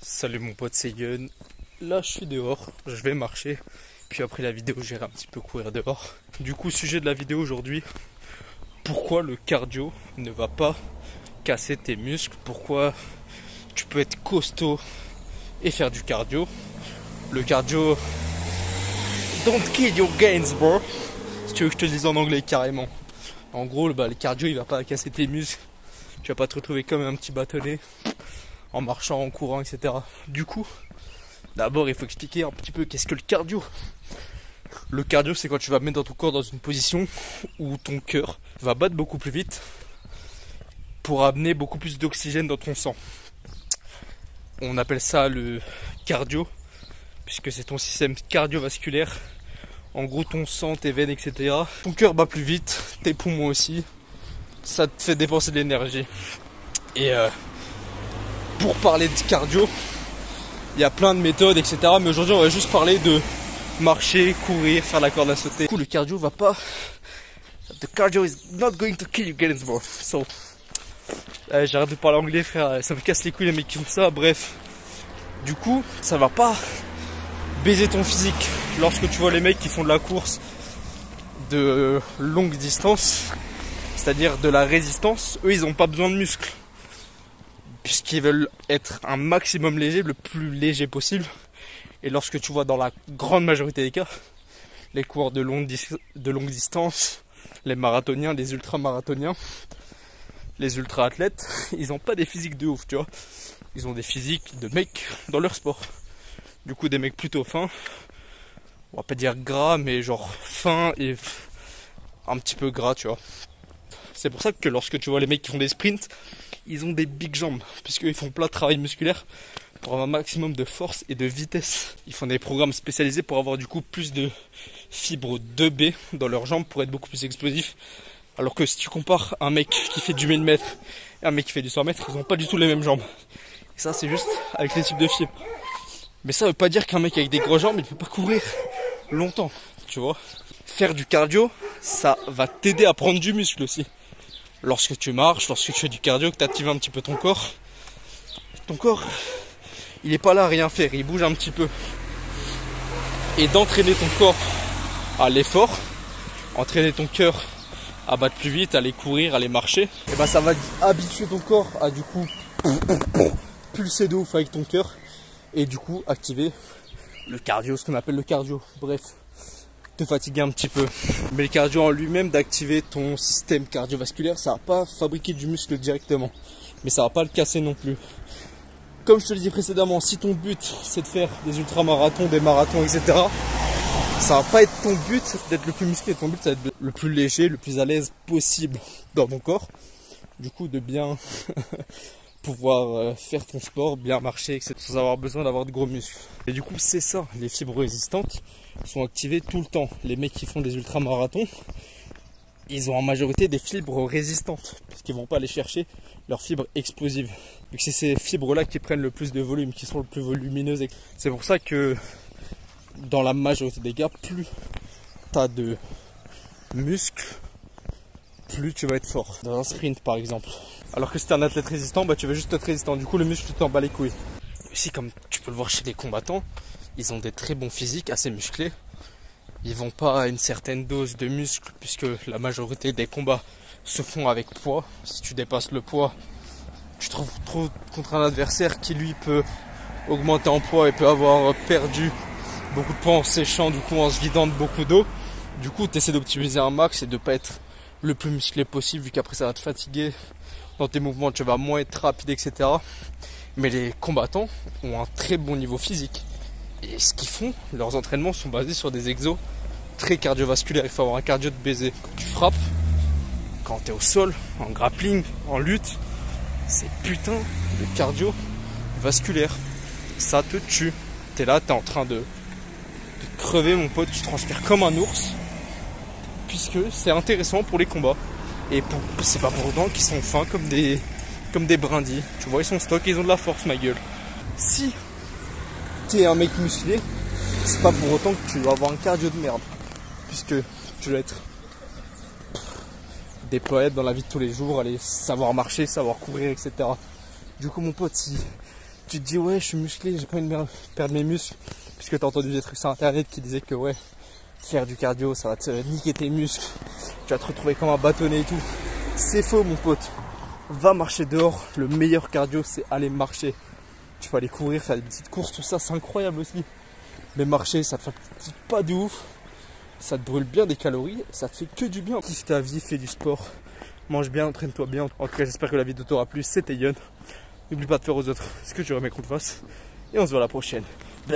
Salut mon pote, c'est Yun. Là je suis dehors, je vais marcher. Puis après la vidéo j'irai un petit peu courir dehors. Du coup, sujet de la vidéo aujourd'hui, pourquoi le cardio ne va pas casser tes muscles? Pourquoi tu peux être costaud et faire du cardio? Le cardio, don't kill your gains bro. Si tu veux que je te le dise en anglais carrément. En gros, le cardio il va pas casser tes muscles. Tu vas pas te retrouver comme un petit bâtonnet en marchant, en courant, etc. Du coup, d'abord il faut expliquer un petit peu qu'est-ce que le cardio. Le cardio, c'est quand tu vas mettre dans ton corps dans une position où ton cœur va battre beaucoup plus vite pour amener beaucoup plus d'oxygène dans ton sang. On appelle ça le cardio, puisque c'est ton système cardiovasculaire. En gros, ton sang, tes veines, etc. Ton cœur bat plus vite, tes poumons aussi. Ça te fait dépenser de l'énergie. Et pour parler de cardio, il y a plein de méthodes, etc. Mais aujourd'hui, on va juste parler de marcher, courir, faire la corde à sauter. Du coup, le cardio va pas. The cardio is not going to kill you, gains, bro. So, j'arrête de parler anglais, frère. Ça me casse les couilles les mecs qui font ça. Bref, du coup, ça va pas baiser ton physique. Lorsque tu vois les mecs qui font de la course de longue distance, c'est-à-dire de la résistance, eux, ils ont pas besoin de muscles, puisqu'ils veulent être un maximum léger, le plus léger possible. Et lorsque tu vois dans la grande majorité des cas, les coureurs de longue distance, les marathoniens, les ultra-marathoniens, les ultra-athlètes, ils n'ont pas des physiques de ouf, tu vois. Ils ont des physiques de mecs dans leur sport. Du coup, des mecs plutôt fins, on va pas dire gras, mais genre fins et un petit peu gras, tu vois. C'est pour ça que lorsque tu vois les mecs qui font des sprints, ils ont des big jambes, puisqu'ils font plein de travail musculaire pour avoir un maximum de force et de vitesse. Ils font des programmes spécialisés pour avoir du coup plus de fibres 2B dans leurs jambes pour être beaucoup plus explosifs. Alors que si tu compares un mec qui fait du 1000 mètres et un mec qui fait du 100 mètres, ils n'ont pas du tout les mêmes jambes. Et ça, c'est juste avec les types de fibres. Mais ça veut pas dire qu'un mec avec des grosses jambes, il peut pas courir longtemps, tu vois. Faire du cardio, ça va t'aider à prendre du muscle aussi. Lorsque tu marches, lorsque tu fais du cardio, que tu actives un petit peu ton corps, il est pas là à rien faire, il bouge un petit peu. Et d'entraîner ton corps à l'effort, entraîner ton cœur à battre plus vite, à aller courir, à aller marcher, et ben ça va habituer ton corps à du coup pulser de ouf avec ton cœur et du coup activer le cardio, ce qu'on appelle le cardio. Bref, te fatiguer un petit peu. Mais le cardio en lui-même, d'activer ton système cardiovasculaire, ça va pas fabriquer du muscle directement, mais ça va pas le casser non plus. Comme je te l'ai dit précédemment, si ton but c'est de faire des ultramarathons, des marathons, etc., ça va pas être ton but d'être le plus musclé. Ton but ça va être le plus léger, le plus à l'aise possible dans ton corps. Du coup, de bien pouvoir faire ton sport, bien marcher, etc., sans avoir besoin d'avoir de gros muscles. Et du coup, c'est ça, les fibres résistantes sont activées tout le temps. Les mecs qui font des ultramarathons, ils ont en majorité des fibres résistantes, puisqu'ils vont pas aller chercher leurs fibres explosives. Donc c'est ces fibres-là qui prennent le plus de volume, qui sont le plus volumineuses. C'est pour ça que dans la majorité des cas, plus tu as de muscles, plus tu vas être fort. Dans un sprint par exemple. Alors que si tu es un athlète résistant, tu vas juste être résistant. Du coup le muscle t'en bat les couilles. Aussi, comme tu peux le voir chez les combattants, ils ont des très bons physiques, assez musclés. Ils vont pas à une certaine dose de muscle, puisque la majorité des combats se font avec poids. Si tu dépasses le poids, tu te retrouves contre un adversaire qui lui peut augmenter en poids et peut avoir perdu beaucoup de poids en séchant, du coup en se vidant de beaucoup d'eau. Du coup tu essaies d'optimiser un max et de pas être le plus musclé possible, vu qu'après ça va te fatiguer dans tes mouvements, tu vas moins être rapide, etc. Mais les combattants ont un très bon niveau physique. Et ce qu'ils font, leurs entraînements sont basés sur des exos très cardiovasculaires. Il faut avoir un cardio de baiser. Quand tu frappes, quand tu es au sol, en grappling, en lutte, c'est putain de cardiovasculaire. Ça te tue. Tu es là, tu es en train de crever mon pote, tu transpires comme un ours. Puisque c'est intéressant pour les combats. Et c'est pas pour autant qu'ils sont fins comme des brindilles. Tu vois, ils sont stock et ils ont de la force, ma gueule. Si t'es un mec musclé, c'est pas pour autant que tu vas avoir un cardio de merde, puisque tu dois être déployé dans la vie de tous les jours, aller savoir marcher, savoir courir, etc. Du coup mon pote, si tu te dis ouais je suis musclé, j'ai pas envie de perdre mes muscles, puisque t'as entendu des trucs sur internet qui disaient que ouais, faire du cardio ça va te niquer tes muscles, tu vas te retrouver comme un bâtonnet et tout. C'est faux mon pote, va marcher dehors, le meilleur cardio c'est aller marcher. Tu peux aller courir, faire des petites courses, tout ça c'est incroyable aussi. Mais marcher ça te fatigue pas de ouf, ça te brûle bien des calories, ça te fait que du bien. Kiffe ta vie, fais du sport, mange bien, entraîne-toi bien. En tout cas j'espère que la vidéo t'aura plu, c'était Yon. N'oublie pas de faire aux autres ce que tu aimerais qu'on te fasse. Et on se voit à la prochaine. Bah